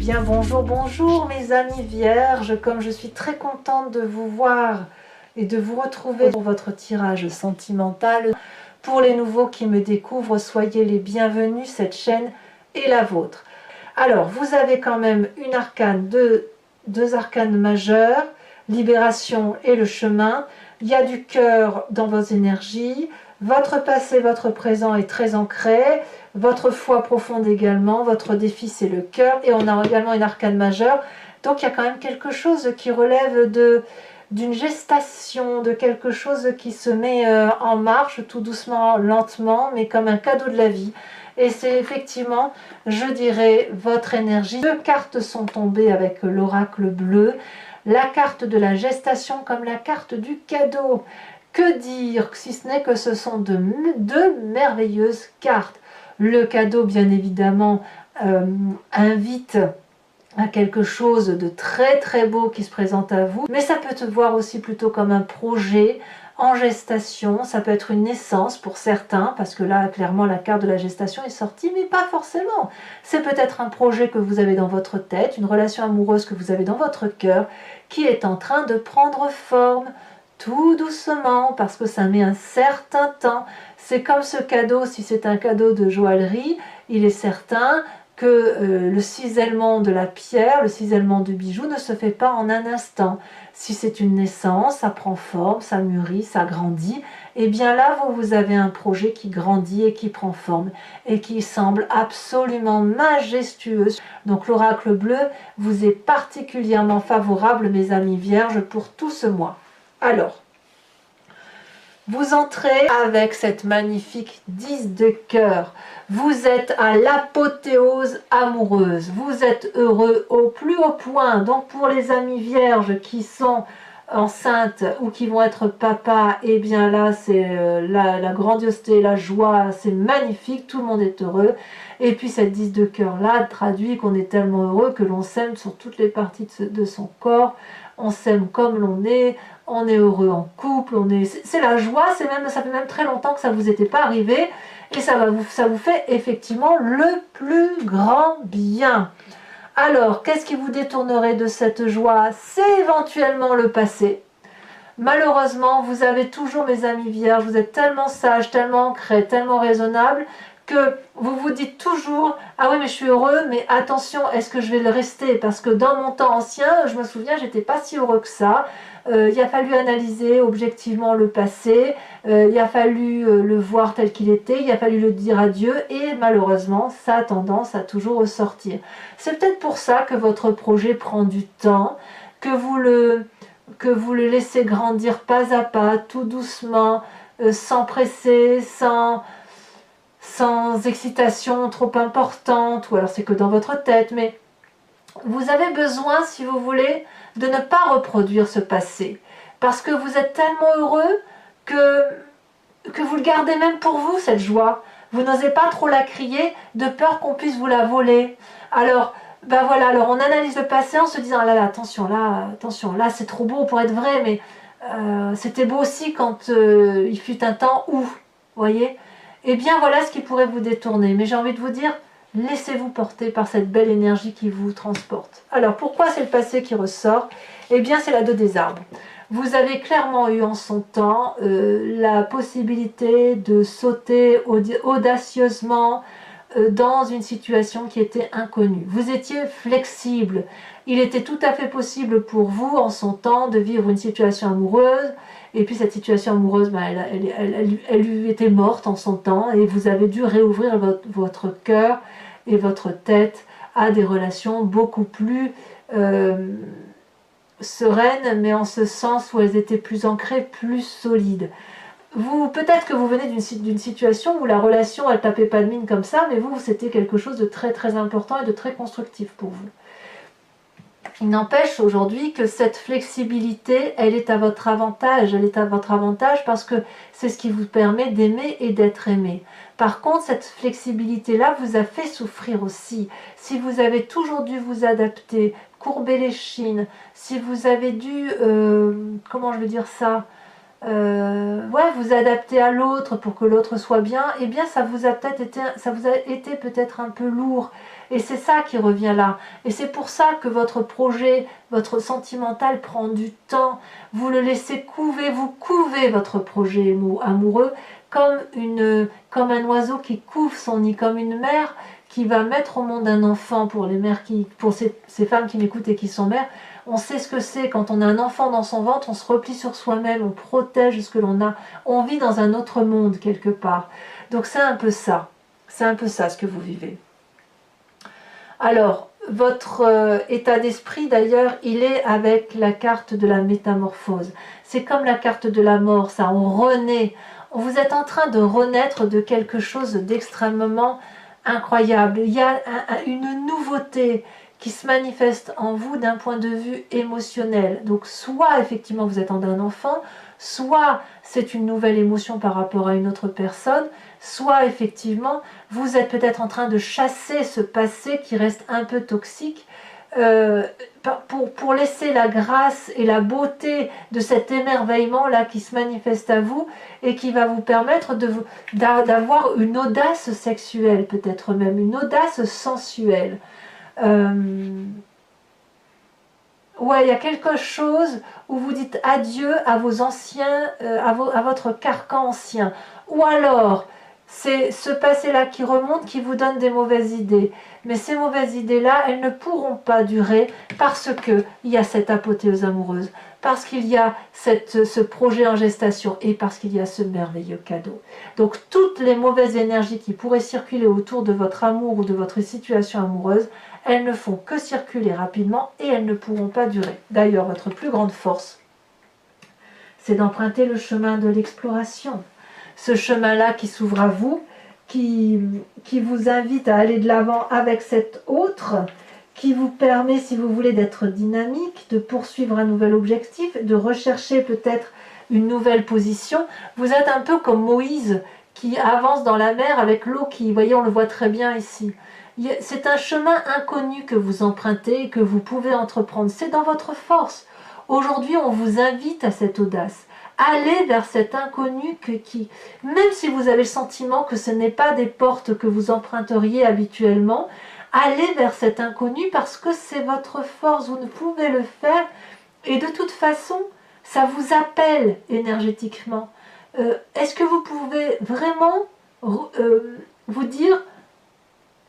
bien bonjour, bonjour mes amis vierges, comme je suis très contente de vous voir et de vous retrouver pour votre tirage sentimental. Pour les nouveaux qui me découvrent, soyez les bienvenus, cette chaîne est la vôtre. Alors, vous avez quand même une arcane, deux arcanes majeures, libération et le chemin. Il y a du cœur dans vos énergies, votre passé, votre présent est très ancré, votre foi profonde également, votre défi c'est le cœur, et on a également une arcane majeure. Donc il y a quand même quelque chose qui relève d'une gestation, de quelque chose qui se met en marche tout doucement, lentement, mais comme un cadeau de la vie. Et c'est effectivement, je dirais, votre énergie. Deux cartes sont tombées avec l'oracle bleu. La carte de la gestation comme la carte du cadeau. Que dire si ce n'est que ce sont deux merveilleuses cartes. Le cadeau, bien évidemment, invite à quelque chose de très très beau qui se présente à vous, mais ça peut te voir aussi plutôt comme un projet en gestation, ça peut être une naissance pour certains, parce que là clairement la carte de la gestation est sortie, mais pas forcément. C'est peut-être un projet que vous avez dans votre tête, une relation amoureuse que vous avez dans votre cœur, qui est en train de prendre forme, tout doucement, parce que ça met un certain temps. C'est comme ce cadeau, si c'est un cadeau de joaillerie, il est certain que le cisèlement de la pierre, le cisèlement du bijou ne se fait pas en un instant. Si c'est une naissance, ça prend forme, ça mûrit, ça grandit. Et bien là, vous avez un projet qui grandit et qui prend forme et qui semble absolument majestueux. Donc l'oracle bleu vous est particulièrement favorable, mes amis vierges, pour tout ce mois. Alors, vous entrez avec cette magnifique 10 de cœur. Vous êtes à l'apothéose amoureuse. Vous êtes heureux au plus haut point. Donc pour les amis vierges qui sont enceintes ou qui vont être papa, et bien là c'est la grandiosité, la joie, c'est magnifique, tout le monde est heureux. Et puis cette 10 de cœur là traduit qu'on est tellement heureux que l'on s'aime sur toutes les parties de son corps. On s'aime comme l'on est, on est heureux en couple, c'est la joie, ça fait même très longtemps que ça ne vous était pas arrivé, et ça vous fait effectivement le plus grand bien. Alors, qu'est-ce qui vous détournerait de cette joie? C'est éventuellement le passé. Malheureusement, vous avez toujours, mes amis vierges, vous êtes tellement sages, tellement ancrés, tellement raisonnables, que vous vous dites toujours « Ah oui, mais je suis heureux, mais attention, est-ce que je vais le rester ?» Parce que dans mon temps ancien, je me souviens, j'étais pas si heureux que ça. Il a fallu analyser objectivement le passé, il a fallu le voir tel qu'il était, il a fallu le dire adieu, et malheureusement, ça a tendance à toujours ressortir. C'est peut-être pour ça que votre projet prend du temps, que vous le laissez grandir pas à pas, tout doucement, sans presser, sans excitation trop importante, ou alors c'est que dans votre tête, mais vous avez besoin, si vous voulez, de ne pas reproduire ce passé, parce que vous êtes tellement heureux que vous le gardez même pour vous, cette joie. Vous n'osez pas trop la crier, de peur qu'on puisse vous la voler. Alors, ben voilà, alors on analyse le passé en se disant, ah là, attention, là c'est trop beau pour être vrai, mais c'était beau aussi quand il fut un temps où, vous voyez. Eh bien voilà ce qui pourrait vous détourner, mais j'ai envie de vous dire, laissez-vous porter par cette belle énergie qui vous transporte. Alors pourquoi c'est le passé qui ressort? Eh bien c'est la 2 des arbres. Vous avez clairement eu en son temps la possibilité de sauter audacieusement dans une situation qui était inconnue. Vous étiez flexible. Il était tout à fait possible pour vous en son temps de vivre une situation amoureuse, et puis cette situation amoureuse, ben, elle lui était morte en son temps, et vous avez dû réouvrir votre cœur et votre tête à des relations beaucoup plus sereines, mais en ce sens où elles étaient plus ancrées, plus solides. Peut-être que vous venez d'une situation où la relation, elle tapait pas de mine comme ça, mais vous, c'était quelque chose de très très important et de très constructif pour vous. Il n'empêche aujourd'hui que cette flexibilité, elle est à votre avantage. Elle est à votre avantage parce que c'est ce qui vous permet d'aimer et d'être aimé. Par contre, cette flexibilité-là vous a fait souffrir aussi. Si vous avez toujours dû vous adapter, courber les chines, si vous avez dû, comment je veux dire ça, ouais, vous adapter à l'autre pour que l'autre soit bien, eh bien ça vous a été peut-être un peu lourd. Et c'est ça qui revient là. Et c'est pour ça que votre projet, votre sentimental prend du temps. Vous le laissez couver, vous couvez votre projet amoureux comme un oiseau qui couve son nid, comme une mère qui va mettre au monde un enfant. Pour les mères pour ces femmes qui m'écoutent et qui sont mères, on sait ce que c'est. Quand on a un enfant dans son ventre, on se replie sur soi-même, on protège ce que l'on a. On vit dans un autre monde quelque part. Donc c'est un peu ça. C'est un peu ça ce que vous vivez. Alors, votre état d'esprit d'ailleurs, il est avec la carte de la métamorphose. C'est comme la carte de la mort, ça, on renaît. Vous êtes en train de renaître de quelque chose d'extrêmement incroyable. Il y a une nouveauté qui se manifeste en vous d'un point de vue émotionnel. Donc soit effectivement vous êtes en un enfant, soit c'est une nouvelle émotion par rapport à une autre personne, soit effectivement vous êtes peut-être en train de chasser ce passé qui reste un peu toxique pour laisser la grâce et la beauté de cet émerveillement là qui se manifeste à vous et qui va vous permettre d'avoir une audace sexuelle, peut-être même une audace sensuelle. Ouais, il y a quelque chose où vous dites adieu à vos anciens, à votre carcan ancien. Ou alors, c'est ce passé-là qui remonte, qui vous donne des mauvaises idées. Mais ces mauvaises idées-là, elles ne pourront pas durer parce qu'il y a cette apothéose amoureuse, parce qu'il y a ce projet en gestation et parce qu'il y a ce merveilleux cadeau. Donc toutes les mauvaises énergies qui pourraient circuler autour de votre amour ou de votre situation amoureuse, elles ne font que circuler rapidement et elles ne pourront pas durer. D'ailleurs, votre plus grande force, c'est d'emprunter le chemin de l'exploration. Ce chemin-là qui s'ouvre à vous, qui vous invite à aller de l'avant avec cet autre, qui vous permet, si vous voulez, d'être dynamique, de poursuivre un nouvel objectif, de rechercher peut-être une nouvelle position. Vous êtes un peu comme Moïse qui avance dans la mer avec l'eau qui, vous voyez, on le voit très bien ici. C'est un chemin inconnu que vous empruntez et que vous pouvez entreprendre. C'est dans votre force. Aujourd'hui, on vous invite à cette audace. Allez vers cet inconnu même si vous avez le sentiment que ce n'est pas des portes que vous emprunteriez habituellement, allez vers cet inconnu parce que c'est votre force. Vous ne pouvez le faire et de toute façon, ça vous appelle énergétiquement. Est-ce que vous pouvez vraiment vous dire...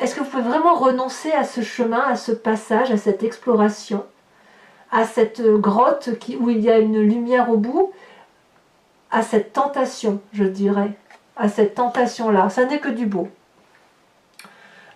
Est-ce que vous pouvez vraiment renoncer à ce chemin, à ce passage, à cette exploration, à cette grotte où il y a une lumière au bout, à cette tentation, je dirais, à cette tentation-là? Ça n'est que du beau.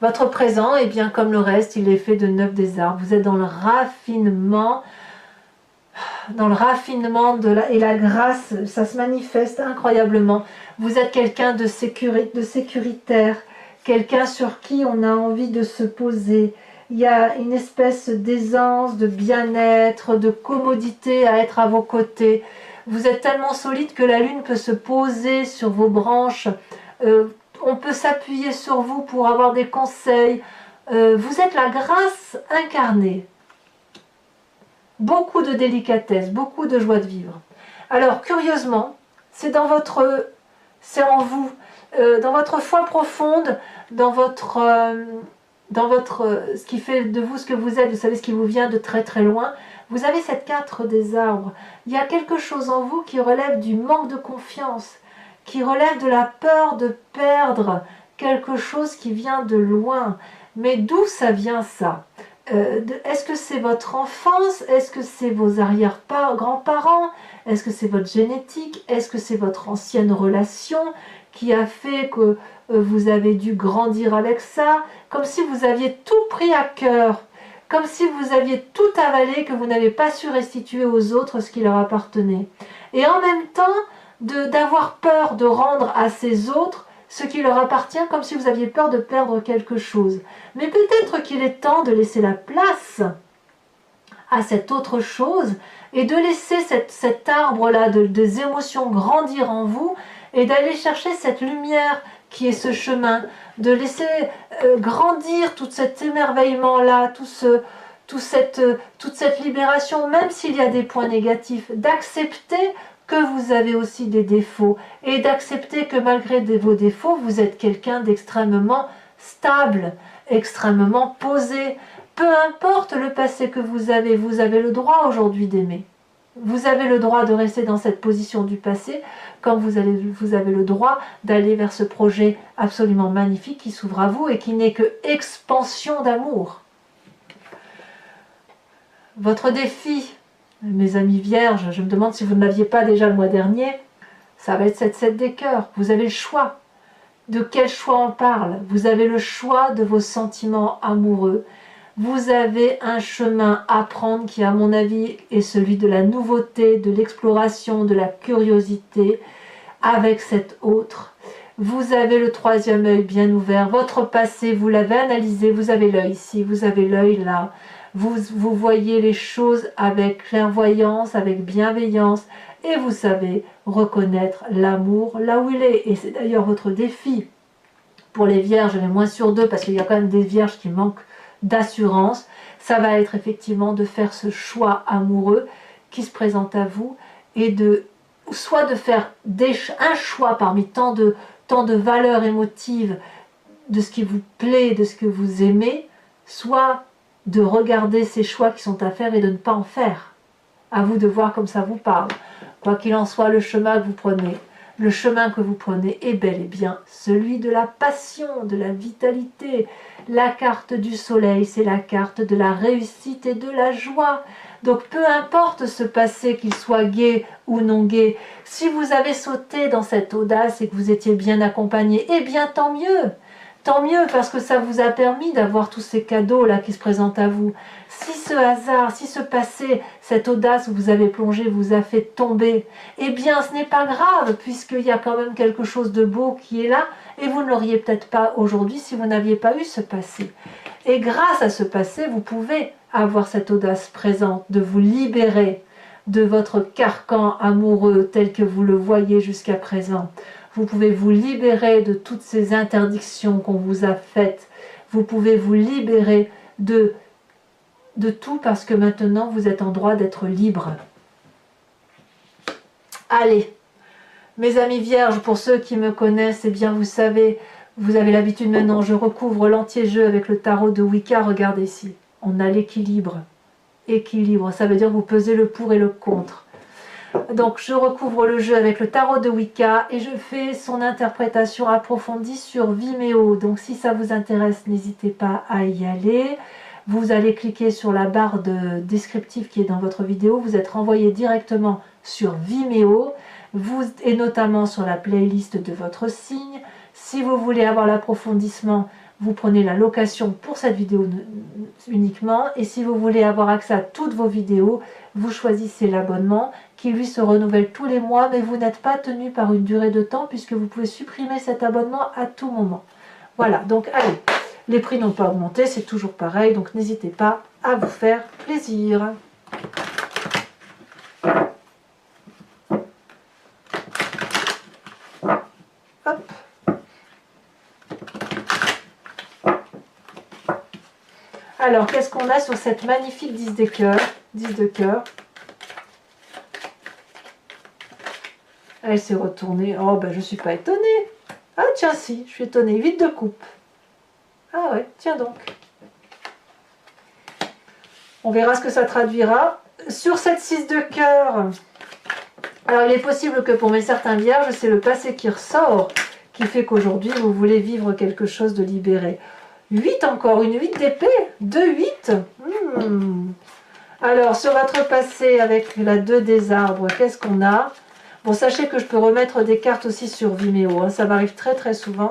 Votre présent, eh bien, comme le reste, il est fait de 9 des arbres. Vous êtes dans le raffinement et la grâce, ça se manifeste incroyablement. Vous êtes quelqu'un de sécuritaire, quelqu'un sur qui on a envie de se poser. Il y a une espèce d'aisance, de bien-être, de commodité à être à vos côtés. Vous êtes tellement solide que la lune peut se poser sur vos branches. On peut s'appuyer sur vous pour avoir des conseils. Vous êtes la grâce incarnée. Beaucoup de délicatesse, beaucoup de joie de vivre. Alors, curieusement, c'est en vous, dans votre foi profonde, dans ce qui fait de vous ce que vous êtes, vous savez ce qui vous vient de très très loin, vous avez cette carte des arbres. Il y a quelque chose en vous qui relève du manque de confiance, qui relève de la peur de perdre quelque chose qui vient de loin. Mais d'où ça vient ça? Est-ce que c'est votre enfance? Est-ce que c'est vos arrière-grands-parents? Est-ce que c'est votre génétique? Est-ce que c'est votre ancienne relation qui a fait que vous avez dû grandir avec ça? Comme si vous aviez tout pris à cœur, comme si vous aviez tout avalé, que vous n'avez pas su restituer aux autres ce qui leur appartenait. Et en même temps, d'avoir peur de rendre à ces autres ce qui leur appartient, comme si vous aviez peur de perdre quelque chose. Mais peut-être qu'il est temps de laisser la place à cette autre chose et de laisser cet arbre-là des émotions grandir en vous et d'aller chercher cette lumière qui est ce chemin, de laisser grandir tout cet émerveillement-là, toute cette libération, même s'il y a des points négatifs, d'accepter que vous avez aussi des défauts et d'accepter que malgré vos défauts, vous êtes quelqu'un d'extrêmement stable, extrêmement posé. Peu importe le passé que vous avez le droit aujourd'hui d'aimer. Vous avez le droit de rester dans cette position du passé, comme vous avez le droit d'aller vers ce projet absolument magnifique qui s'ouvre à vous et qui n'est que expansion d'amour. Votre défi, mes amis vierges, je me demande si vous ne l'aviez pas déjà le mois dernier, ça va être cette 7 des cœurs. Vous avez le choix. De quel choix on parle? Vous avez le choix de vos sentiments amoureux. Vous avez un chemin à prendre qui, à mon avis, est celui de la nouveauté, de l'exploration, de la curiosité avec cet autre. Vous avez le troisième œil bien ouvert. Votre passé, vous l'avez analysé. Vous avez l'œil ici, vous avez l'œil là. Vous voyez les choses avec clairvoyance, avec bienveillance. Et vous savez reconnaître l'amour là où il est. Et c'est d'ailleurs votre défi. Pour les vierges, les moins sur deux, parce qu'il y a quand même des vierges qui manquent d'assurance, ça va être effectivement de faire ce choix amoureux qui se présente à vous et soit de faire un choix parmi tant de valeurs émotives de ce qui vous plaît, de ce que vous aimez, soit de regarder ces choix qui sont à faire et de ne pas en faire. À vous de voir comme ça vous parle. Quoi qu'il en soit, le chemin que vous prenez est bel et bien celui de la passion, de la vitalité. La carte du soleil, c'est la carte de la réussite et de la joie. Donc peu importe ce passé, qu'il soit gai ou non gai, si vous avez sauté dans cette audace et que vous étiez bien accompagné, eh bien tant mieux. Tant mieux parce que ça vous a permis d'avoir tous ces cadeaux-là qui se présentent à vous. Si ce hasard, si ce passé, cette audace où vous avez plongé vous a fait tomber, eh bien ce n'est pas grave puisqu'il y a quand même quelque chose de beau qui est là et vous ne l'auriez peut-être pas aujourd'hui si vous n'aviez pas eu ce passé. Et grâce à ce passé, vous pouvez avoir cette audace présente de vous libérer de votre carcan amoureux tel que vous le voyez jusqu'à présent. Vous pouvez vous libérer de toutes ces interdictions qu'on vous a faites. Vous pouvez vous libérer de tout parce que maintenant vous êtes en droit d'être libre. Allez, mes amis vierges, pour ceux qui me connaissent, eh bien vous savez, vous avez l'habitude maintenant, je recouvre l'entier jeu avec le tarot de Wicca. Regardez ici, on a l'équilibre. Équilibre, ça veut dire vous pesez le pour et le contre. Donc je recouvre le jeu avec le tarot de Wicca et je fais son interprétation approfondie sur Vimeo. Donc si ça vous intéresse, n'hésitez pas à y aller. Vous allez cliquer sur la barre descriptive qui est dans votre vidéo. Vous êtes renvoyé directement sur Vimeo et notamment sur la playlist de votre signe. Si vous voulez avoir l'approfondissement, vous prenez la location pour cette vidéo uniquement. Et si vous voulez avoir accès à toutes vos vidéos, vous choisissez l'abonnement qui lui se renouvelle tous les mois, mais vous n'êtes pas tenu par une durée de temps puisque vous pouvez supprimer cet abonnement à tout moment. Voilà, donc allez, les prix n'ont pas augmenté, c'est toujours pareil, donc n'hésitez pas à vous faire plaisir. Hop. Alors, qu'est-ce qu'on a sur cette magnifique 10 de cœur? 10 de cœur. Elle s'est retournée. Oh, ben je ne suis pas étonnée. Ah, tiens, si, je suis étonnée. 8 de coupe. Ah ouais, tiens donc. On verra ce que ça traduira. Sur cette 6 de cœur, alors il est possible que pour mes certains vierges, c'est le passé qui ressort, qui fait qu'aujourd'hui, vous voulez vivre quelque chose de libéré. 8 encore, une 8 d'épée. 2 8. Alors, sur votre passé, avec la 2 des arbres, qu'est-ce qu'on a? Bon, sachez que je peux remettre des cartes aussi sur Vimeo, hein, ça m'arrive très très souvent.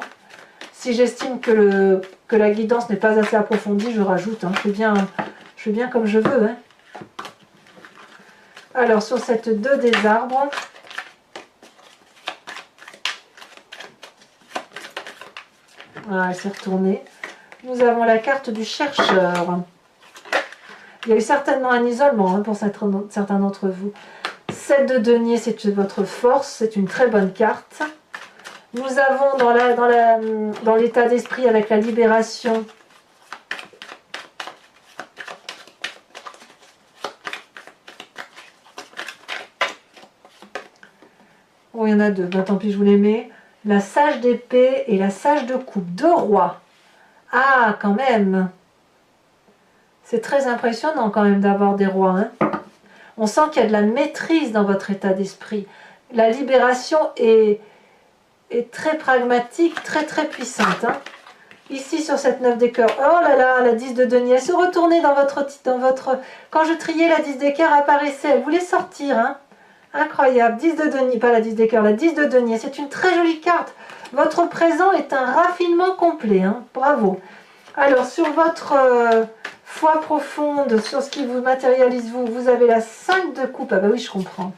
Si j'estime que la guidance n'est pas assez approfondie, je rajoute. Hein, je fais bien comme je veux. Hein. Alors, sur cette 2 des arbres, voilà, elle s'est retournée. Nous avons la carte du chercheur. Il y a eu certainement un isolement hein, pour certains d'entre vous. 7 de denier, c'est votre force, c'est une très bonne carte. Nous avons dans l'état d'esprit avec la libération, Oh, il y en a deux. Ben, tant pis, je vous les mets. La sage d'épée et la sage de coupe. Deux rois. Ah, quand même. C'est très impressionnant quand même d'avoir des rois. Hein. On sent qu'il y a de la maîtrise dans votre état d'esprit. La libération est très pragmatique, très très puissante. Hein. Ici sur cette 9 des cœurs, oh là là, la 10 de denier, elle se retournait dans votre... Quand je triais, la 10 des cœurs apparaissait, elle voulait sortir. Hein. Incroyable, 10 de denier, pas la 10 des cœurs, la 10 de denier, c'est une très jolie carte. Votre présent est un raffinement complet, hein. Bravo. Alors sur votre foi profonde, sur ce qui vous matérialise vous, vous avez la 5 de coupe, ah bah oui je comprends.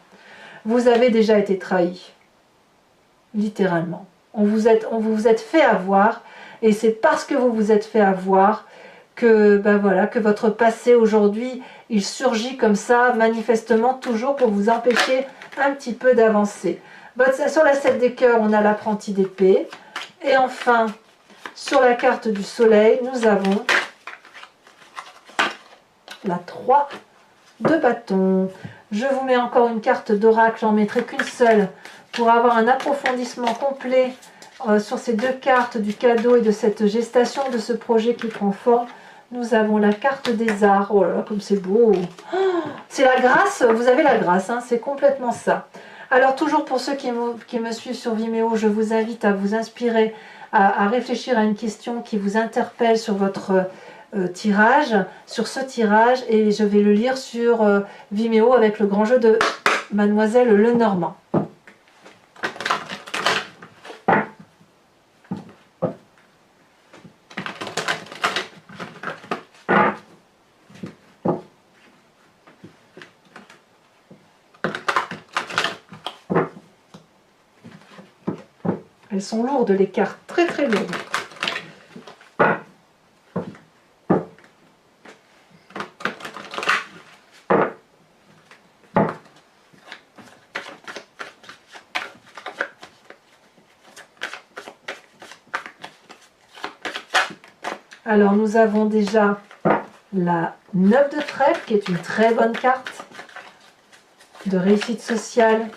Vous avez déjà été trahi, littéralement. On vous êtes fait avoir, et c'est parce que vous vous êtes fait avoir que, ben voilà, que votre passé aujourd'hui, il surgit comme ça, manifestement toujours pour vous empêcher un petit peu d'avancer. Sur la 7 des cœurs, on a l'apprenti d'épée. Et enfin, sur la carte du soleil, nous avons la 3 de bâton. Je vous mets encore une carte d'oracle, j'en mettrai qu'une seule pour avoir un approfondissement complet sur ces deux cartes du cadeau et de cette gestation de ce projet qui prend forme. Nous avons la carte des arts. Oh là là, comme c'est beau. Oh, c'est la grâce, vous avez la grâce, hein, c'est complètement ça. Alors toujours pour ceux qui me suivent sur Vimeo, je vous invite à vous inspirer, à réfléchir à une question qui vous interpelle sur votre tirage, sur ce tirage, et je vais le lire sur Vimeo avec le grand jeu de Mademoiselle Lenormand. Elles sont lourdes les cartes, très très lourdes. Alors nous avons déjà la 9 de trèfle qui est une très bonne carte de réussite sociale.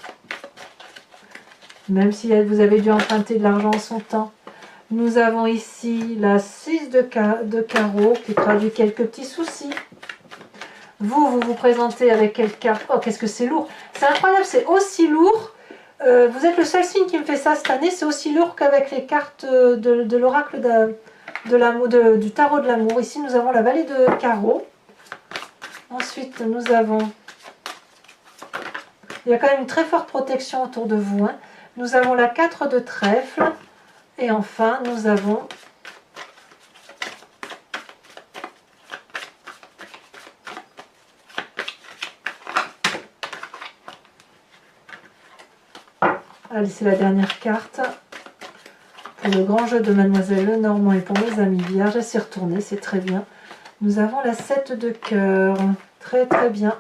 Même si vous avez dû emprunter de l'argent en son temps. Nous avons ici la 6 de carreau qui traduit quelques petits soucis. Vous vous présentez avec quelle carte? Oh, qu'est-ce que c'est lourd! C'est incroyable, c'est aussi lourd. Vous êtes le seul signe qui me fait ça cette année. C'est aussi lourd qu'avec les cartes de l'oracle du tarot de l'amour. Ici, nous avons la vallée de carreau. Ensuite, nous avons... Il y a quand même une très forte protection autour de vous. Hein. Nous avons la 4 de trèfle. Et enfin, nous avons allez, c'est la dernière carte pour le grand jeu de Mademoiselle Lenormand et pour mes amis vierges. Elle s'est retournée, c'est très bien. Nous avons la 7 de cœur. Très très bien.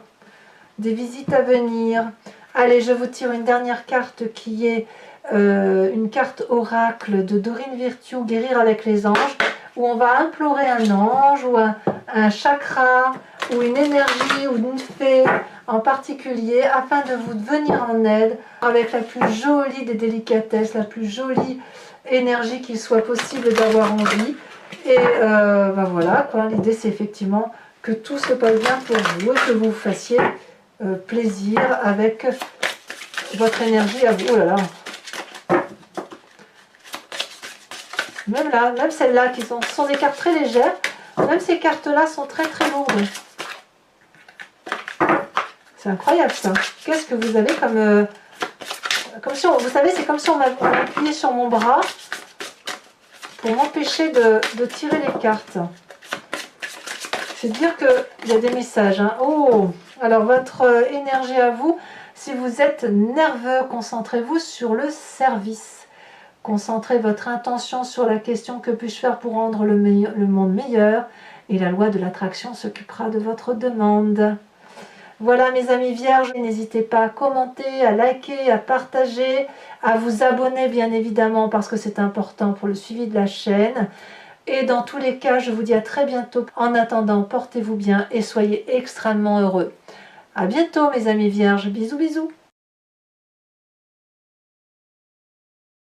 Des visites à venir. Allez, je vous tire une dernière carte qui est une carte oracle de Dorine Virtue, guérir avec les anges, où on va implorer un ange ou un chakra ou une énergie ou une fée en particulier afin de vous venir en aide avec la plus jolie des délicatesses, la plus jolie énergie qu'il soit possible d'avoir envie. Et ben voilà, l'idée c'est effectivement que tout se passe bien pour vous et que vous fassiez plaisir avec votre énergie à vous. Oh là là. Même là, même celles-là qui sont des cartes très légères, même ces cartes-là sont très très lourdes. C'est incroyable ça. Qu'est-ce que vous avez comme si vous savez, c'est comme si on m'appuyait sur mon bras pour m'empêcher de tirer les cartes. C'est dire qu'il y a des messages. Hein. Oh, alors votre énergie à vous, si vous êtes nerveux, concentrez-vous sur le service. Concentrez votre intention sur la question: que puis-je faire pour rendre le monde meilleur? Et la loi de l'attraction s'occupera de votre demande. Voilà mes amis vierges, n'hésitez pas à commenter, à liker, à partager, à vous abonner bien évidemment parce que c'est important pour le suivi de la chaîne. Et dans tous les cas, je vous dis à très bientôt. En attendant, portez-vous bien et soyez extrêmement heureux. À bientôt mes amis vierges, bisous bisous.